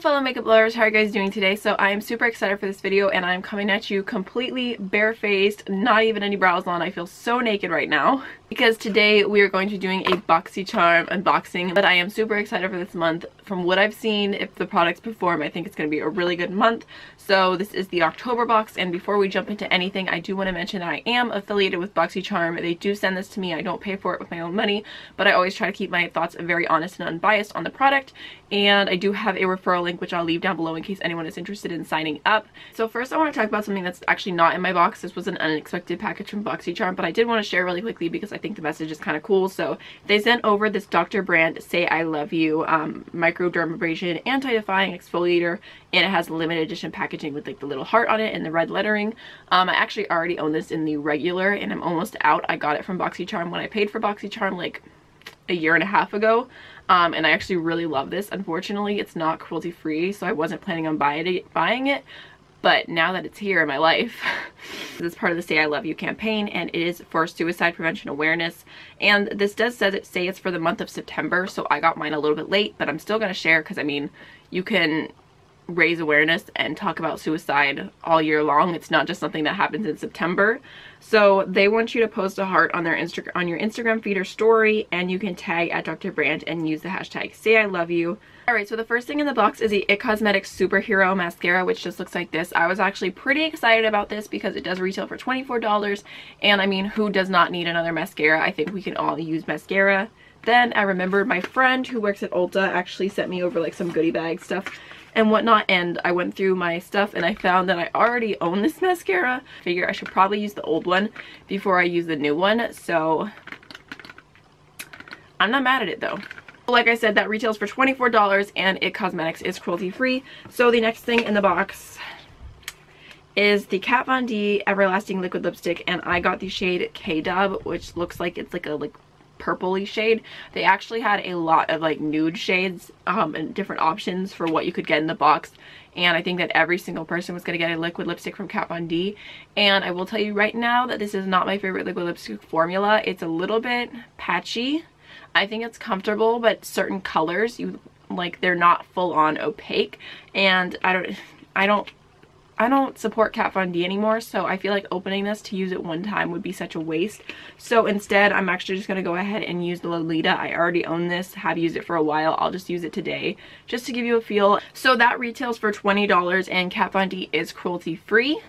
fellow makeup lovers, how are you guys doing today? So I am super excited for this video and I'm coming at you completely barefaced, not even any brows on. I feel so naked right now because today we are going to be doing a Boxycharm unboxing, but I am super excited for this month. From what I've seen, if the products perform, I think it's going to be a really good month. So this is the October box, and before we jump into anything, I do want to mention that I am affiliated with Boxycharm. They do send this to me. I don't pay for it with my own money, but I always try to keep my thoughts very honest and unbiased on the product, and I do have a referral link which I'll leave down below in case anyone is interested in signing up. So first I want to talk about something that's actually not in my box. This was an unexpected package from Boxycharm, but I did want to share really quickly because I think the message is kind of cool. So they sent over this Dr. Brand Say I Love You microdermabrasion anti-defying exfoliator, and it has limited edition packaging with like the little heart on it and the red lettering. I actually already own this in the regular and I'm almost out. I got it from Boxycharm when I paid for Boxycharm like a year and a half ago, and I actually really love this. Unfortunately, it's not cruelty free, so I wasn't planning on buying it, but now that it's here in my life, this is part of the Say I Love You campaign, and it is for suicide prevention awareness. And this does say it's for the month of September, so I got mine a little bit late, but I'm still going to share because I mean, you can raise awareness and talk about suicide all year long. It's not just something that happens in September. So they want you to post a heart on their on your Instagram feed or story, and you can tag at Dr. Brand and use the hashtag Say I Love You. Alright, so the first thing in the box is the It Cosmetics Superhero Mascara, which just looks like this. I was actually pretty excited about this because it does retail for $24, and I mean, who does not need another mascara? I think we can all use mascara. Then I remembered my friend who works at Ulta actually sent me over like some goodie bag stuff and whatnot, and I went through my stuff and I found that I already own this mascara. I figure I should probably use the old one before I use the new one, so I'm not mad at it though. Like I said, that retails for $24 and It Cosmetics is cruelty free. So the next thing in the box is the Kat Von D Everlasting Liquid Lipstick, and I got the shade K-Dub, which looks like it's like a purpley shade. They actually had a lot of like nude shades and different options for what you could get in the box, and I think that every single person was going to get a liquid lipstick from Kat Von D. And I will tell you right now that this is not my favorite liquid lipstick formula. It's a little bit patchy. I think it's comfortable, but certain colors they're not full on opaque, and I don't support Kat Von D anymore, so I feel like opening this to use it one time would be such a waste. So instead, I'm actually just going to go ahead and use the Lolita. I already own this, have used it for a while. I'll just use it today just to give you a feel. So that retails for $20 and Kat Von D is cruelty free.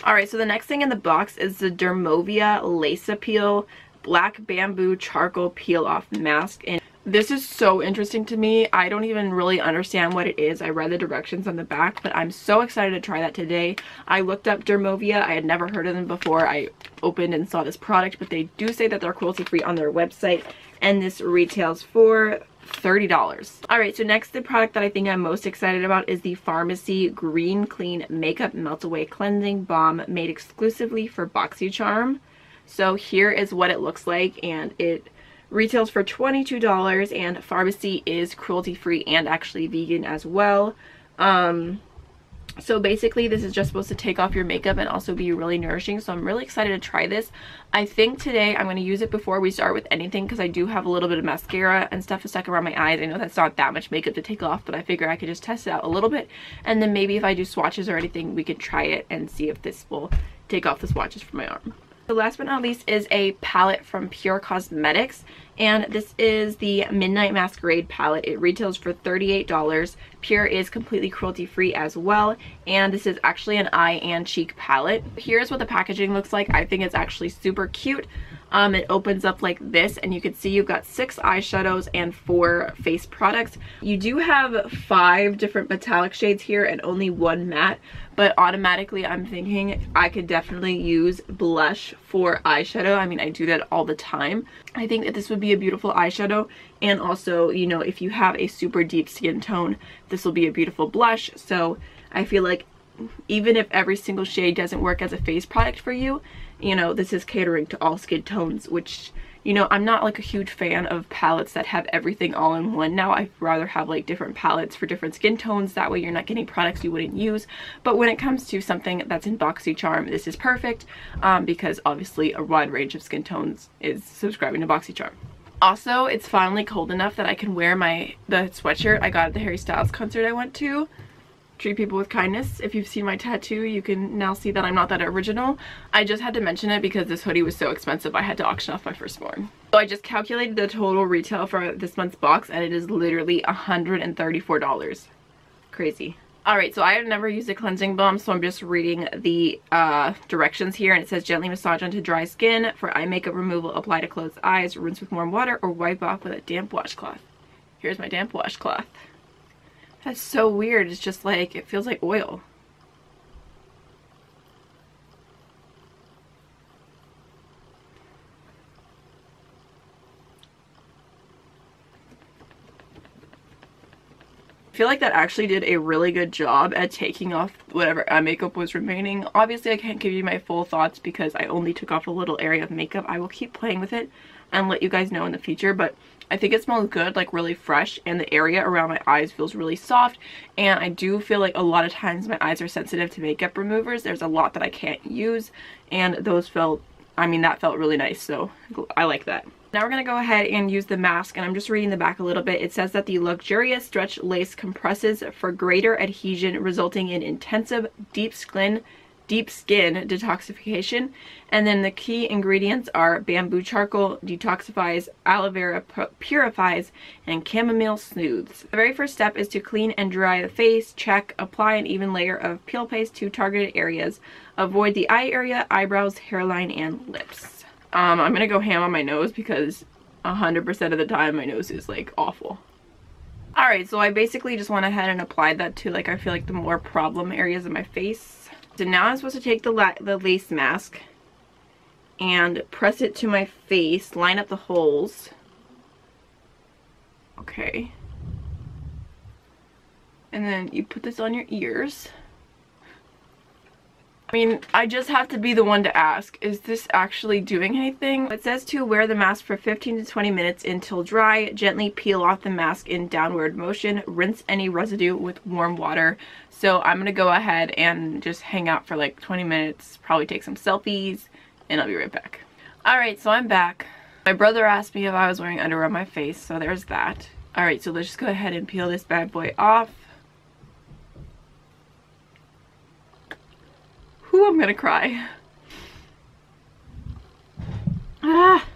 Alright, so the next thing in the box is the Dermovia Lace Appeal Black Bamboo Charcoal Peel Off Mask, and this is so interesting to me. I don't even really understand what it is. I read the directions on the back, but I'm so excited to try that today. I looked up Dermovia. I had never heard of them before I opened and saw this product, but they do say that they're cruelty free on their website, and this retails for $30. Alright, so next, the product that I think I'm most excited about is the Pharmacy Green Clean Makeup Melt Away Cleansing Balm, made exclusively for Boxycharm. So here is what it looks like, and it retails for $22, and Pharmacy is cruelty free and actually vegan as well. So basically this is just supposed to take off your makeup and also be really nourishing, so I'm really excited to try this. I think today I'm going to use it before we start with anything because I do have a little bit of mascara and stuff stuck around my eyes. I know that's not that much makeup to take off, but I figure I could just test it out a little bit, and then maybe if I do swatches or anything, we could try it and see if this will take off the swatches from my arm. So last but not least is a palette from Pure Cosmetics, and this is the Midnight Masquerade palette. It retails for $38. Pure is completely cruelty free as well, and this is actually an eye and cheek palette. Here's what the packaging looks like. I think it's actually super cute. It opens up like this, and you can see you've got 6 eyeshadows and 4 face products. You do have 5 different metallic shades here and only 1 matte, but automatically I'm thinking I could definitely use blush for eyeshadow. I mean, I do that all the time. I think that this would be a beautiful eyeshadow, and also, you know, if you have a super deep skin tone, this will be a beautiful blush. So I feel like even if every single shade doesn't work as a face product for you, you know, this is catering to all skin tones, which, you know, I'm not like a huge fan of palettes that have everything all in one. Now I'd rather have like different palettes for different skin tones, that way you're not getting products you wouldn't use. But when it comes to something that's in Boxycharm, this is perfect because obviously a wide range of skin tones is subscribing to Boxycharm. Also, it's finally cold enough that I can wear the sweatshirt I got at the Harry Styles concert I went to. Treat people with kindness. If you've seen my tattoo, you can now see that I'm not that original. I just had to mention it because this hoodie was so expensive I had to auction off my firstborn. So I just calculated the total retail for this month's box and it is literally $134. Crazy. Alright, so I have never used a cleansing balm, so I'm just reading the directions here, and it says gently massage onto dry skin. For eye makeup removal, apply to closed eyes, rinse with warm water, or wipe off with a damp washcloth. Here's my damp washcloth. That's so weird. It's just like, it feels like oil. I feel like that actually did a really good job at taking off whatever eye makeup was remaining. Obviously, I can't give you my full thoughts because I only took off a little area of makeup. I will keep playing with it and let you guys know in the future, but I think it smells good, like really fresh, and the area around my eyes feels really soft, and I do feel like a lot of times my eyes are sensitive to makeup removers. There's a lot that I can't use, and those felt, I mean, that felt really nice, so I like that. Now we're going to go ahead and use the mask, and I'm just reading the back a little bit. It says that the luxurious stretch lace compresses for greater adhesion, resulting in intensive deep skin detoxification. And then the key ingredients are bamboo charcoal detoxifies, aloe vera purifies, and chamomile soothes. The very first step is to clean and dry the face. Check. Apply an even layer of peel paste to targeted areas. Avoid the eye area, eyebrows, hairline, and lips. I'm gonna go ham on my nose because 100% of the time my nose is like awful. Alright, so I basically just went ahead and applied that to, like, I feel like the more problem areas of my face. So now I'm supposed to take the lace mask and press it to my face, line up the holes. Okay. And then you put this on your ears. I mean, I just have to be the one to ask, is this actually doing anything? It says to wear the mask for 15 to 20 minutes until dry. Gently peel off the mask in downward motion. Rinse any residue with warm water. So I'm going to go ahead and just hang out for like 20 minutes, probably take some selfies, and I'll be right back. Alright, so I'm back. My brother asked me if I was wearing underwear on my face, so there's that. Alright, so let's just go ahead and peel this bad boy off. Ooh, I'm gonna cry. Ah.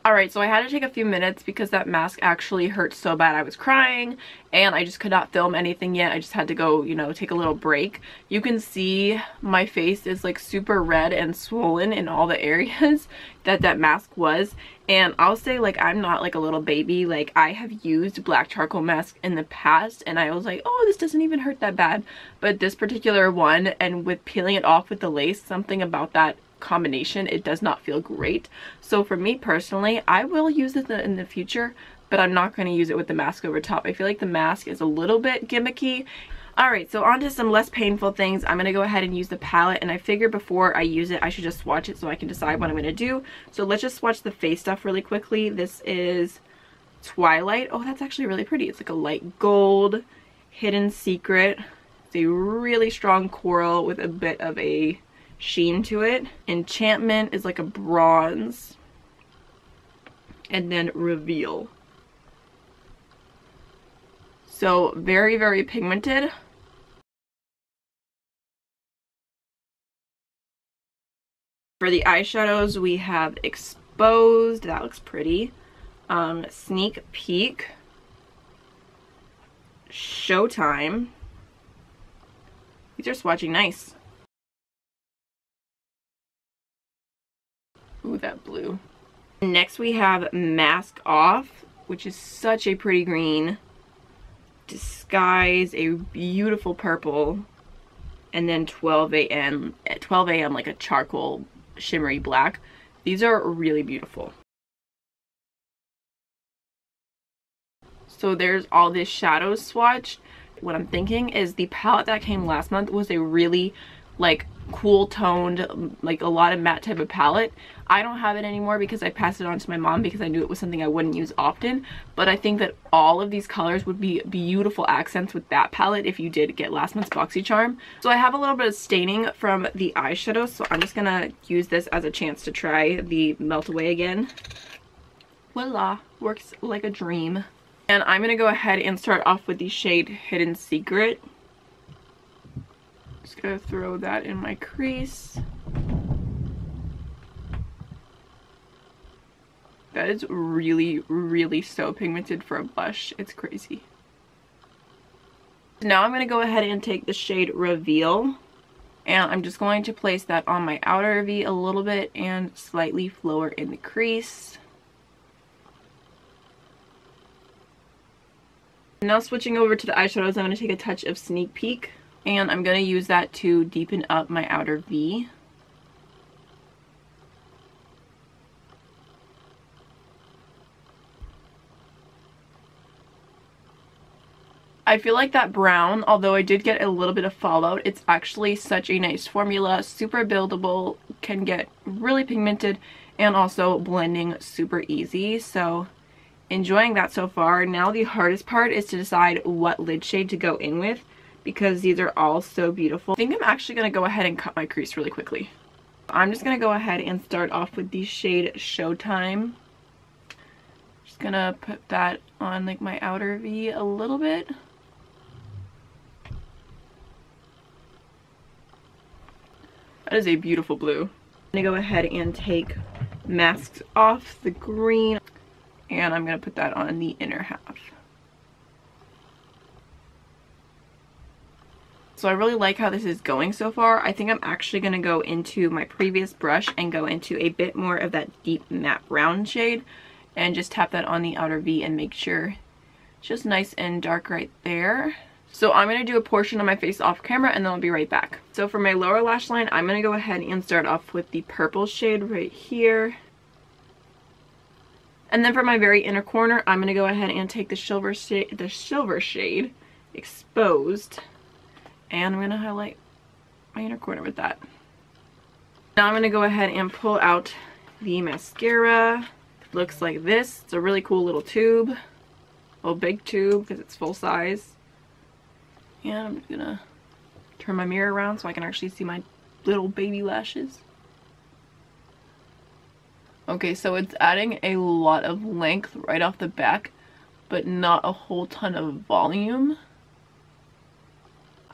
Alright, so I had to take a few minutes because that mask actually hurt so bad I was crying, and I just could not film anything yet. I just had to go, you know, take a little break. You can see my face is like super red and swollen in all the areas that mask was. And I'll say, like, I'm not like a little baby. Like, I have used black charcoal mask in the past and I was like, oh, this doesn't even hurt that bad. But this particular one, and with peeling it off with the lace, something about that combination, it does not feel great. So for me personally, I will use it in the future, but I'm not going to use it with the mask over top. I feel like the mask is a little bit gimmicky. Alright, so on to some less painful things. I'm going to go ahead and use the palette, and I figure before I use it I should just swatch it so I can decide what I'm going to do. So let's just swatch the face stuff really quickly. This is Twilight. Oh, that's actually really pretty. It's like a light gold, Hidden Secret. It's a really strong coral with a bit of a sheen to it. Enchantment is like a bronze, and then Reveal. So very, very pigmented. For the eyeshadows, we have Exposed. That looks pretty. Sneak Peek. Showtime. These are swatching nice. Ooh, that blue. Next we have Mask Off, which is such a pretty green. Disguise, a beautiful purple. And then 12 a.m. like a charcoal shimmery black. These are really beautiful. So there's all this shadow swatch. What I'm thinking is the palette that came last month was a really like cool toned, like a lot of matte type of palette. I don't have it anymore because I passed it on to my mom because I knew it was something I wouldn't use often, but I think that all of these colors would be beautiful accents with that palette if you did get last month's Boxycharm. So I have a little bit of staining from the eyeshadow, so I'm just gonna use this as a chance to try the Melt Away again. Voila, works like a dream. And I'm gonna go ahead and start off with the shade Hidden Secret. Just gonna throw that in my crease. That is really, really so pigmented for a blush. It's crazy. Now I'm gonna go ahead and take the shade Reveal, and I'm just going to place that on my outer V a little bit and slightly lower in the crease. Now switching over to the eyeshadows, I'm going to take a touch of Sneak Peek, and I'm going to use that to deepen up my outer V. I feel like that brown, although I did get a little bit of fallout, it's actually such a nice formula, super buildable, can get really pigmented, and also blending super easy. So enjoying that so far. Now the hardest part is to decide what lid shade to go in with because these are all so beautiful. I think I'm actually going to go ahead and cut my crease really quickly. I'm just going to go ahead and start off with the shade Showtime. Just going to put that on like my outer V a little bit. That is a beautiful blue. I'm going to go ahead and take Masks Off, the green. And I'm going to put that on the inner half. So I really like how this is going so far. I think I'm actually going to go into my previous brush and go into a bit more of that deep matte brown shade. And just tap that on the outer V and make sure it's just nice and dark right there. So I'm going to do a portion of my face off camera and then I'll be right back. So for my lower lash line, I'm going to go ahead and start off with the purple shade right here. And then for my very inner corner, I'm going to go ahead and take the silver shade, Exposed, and I'm going to highlight my inner corner with that. Now I'm going to go ahead and pull out the mascara. It looks like this. It's a really cool little tube, a little big tube because it's full size. And I'm going to turn my mirror around so I can actually see my little baby lashes. Okay, so it's adding a lot of length right off the back, but not a whole ton of volume.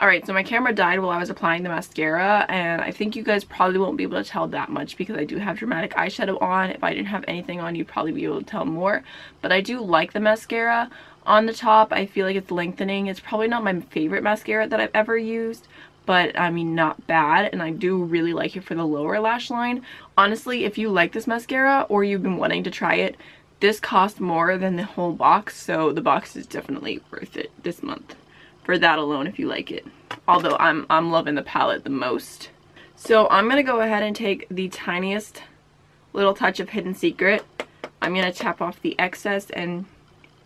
Alright, so my camera died while I was applying the mascara, and I think you guys probably won't be able to tell that much because I do have dramatic eyeshadow on. If I didn't have anything on, you'd probably be able to tell more. But I do like the mascara. On the top, I feel like it's lengthening. It's probably not my favorite mascara that I've ever used, but I mean, not bad, and I do really like it for the lower lash line. Honestly, if you like this mascara or you've been wanting to try it, this costs more than the whole box, so the box is definitely worth it this month for that alone if you like it. Although I'm loving the palette the most. So I'm gonna go ahead and take the tiniest little touch of Hidden Secret. I'm gonna tap off the excess and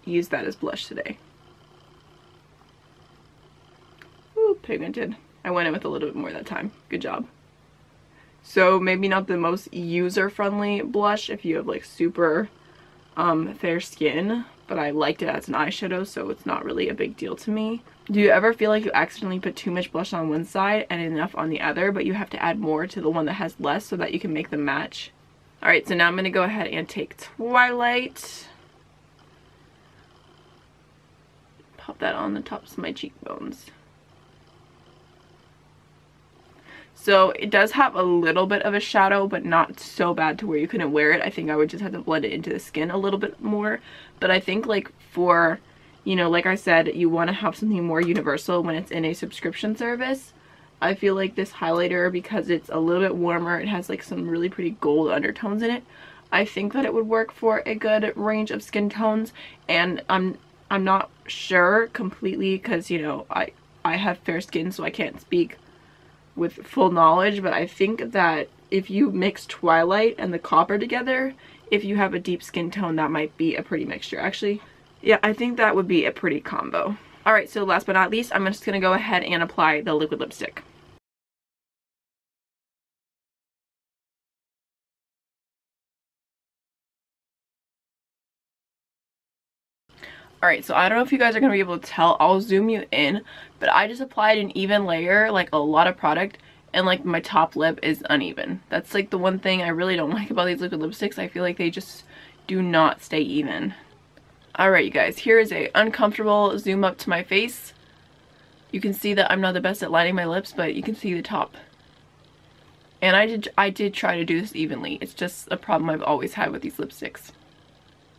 use that as blush today. Ooh, pigmented. I went in with a little bit more that time. Good job. So maybe not the most user-friendly blush if you have like super fair skin, but I liked it as an eyeshadow, so it's not really a big deal to me. Do you ever feel like you accidentally put too much blush on one side and enough on the other, but you have to add more to the one that has less so that you can make them match? Alright, so now I'm going to go ahead and take Twilight. Pop that on the tops of my cheekbones. So it does have a little bit of a shadow, but not so bad to where you couldn't wear it. I think I would just have to blend it into the skin a little bit more. But I think like for, you know, like I said, you want to have something more universal when it's in a subscription service. I feel like this highlighter, because it's a little bit warmer, it has like some really pretty gold undertones in it. I think that it would work for a good range of skin tones, and I'm not sure completely because, you know, I have fair skin, so I can't speak with full knowledge, but I think that if you mix Twilight and the copper together, if you have a deep skin tone, that might be a pretty mixture. Actually, yeah, I think that would be a pretty combo. Alright, so last but not least, I'm just going to go ahead and apply the liquid lipstick. Alright, so I don't know if you guys are going to be able to tell. I'll zoom you in, but I just applied an even layer, like a lot of product, and like my top lip is uneven. That's like the one thing I really don't like about these liquid lipsticks. I feel like they just do not stay even. Alright, you guys, here is a uncomfortable zoom up to my face. You can see that I'm not the best at lining my lips, but you can see the top. And I did try to do this evenly. It's just a problem I've always had with these lipsticks.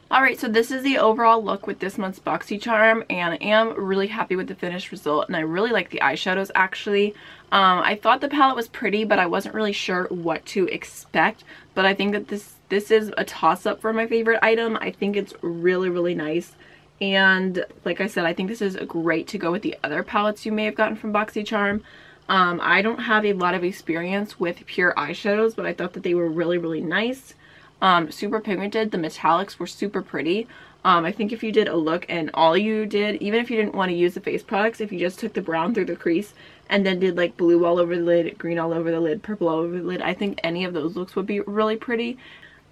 Alright, so this is the overall look with this month's Boxycharm, and I am really happy with the finished result, and I really like the eyeshadows actually. I thought the palette was pretty, but I wasn't really sure what to expect, but I think that this is a toss-up for my favorite item. I think it's really, really nice, and like I said, I think this is great to go with the other palettes you may have gotten from Boxycharm. I don't have a lot of experience with pure eyeshadows, but I thought that they were really, really nice. Super pigmented. The metallics were super pretty. I think if you did a look and all you did, even if you didn't want to use the face products, if you just took the brown through the crease and then did like blue all over the lid, green all over the lid, purple all over the lid, I think any of those looks would be really pretty.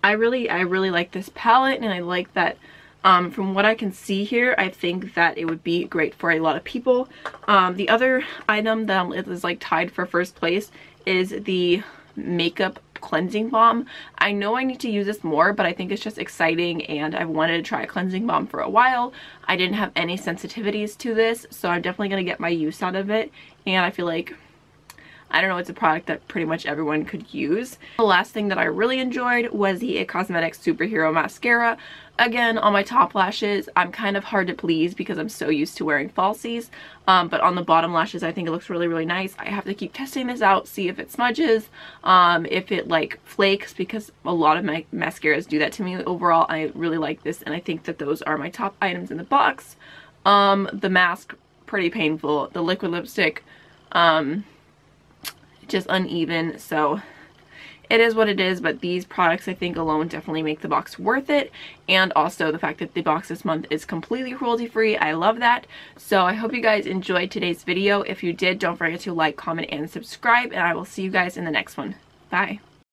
I really like this palette, and I like that from what I can see here, I think that it would be great for a lot of people. The other item that is like tied for first place is the makeup cleansing balm. I know I need to use this more, but I think it's just exciting, and I've wanted to try a cleansing balm for a while. I didn't have any sensitivities to this, so I'm definitely going to get my use out of it, and I feel like, I don't know, it's a product that pretty much everyone could use. The last thing that I really enjoyed was the IT Cosmetics Superhero Mascara. Again, on my top lashes, I'm kind of hard to please because I'm so used to wearing falsies, but on the bottom lashes, I think it looks really, really nice. I have to keep testing this out, see if it smudges, if it like flakes, because a lot of my mascaras do that to me. Overall, I really like this, and I think that those are my top items in the box. The mask, pretty painful. The liquid lipstick, just uneven, so it is what it is, but these products I think alone definitely make the box worth it, and also the fact that the box this month is completely cruelty free. I love that. So I hope you guys enjoyed today's video. If you did, don't forget to like, comment, and subscribe, and I will see you guys in the next one. Bye.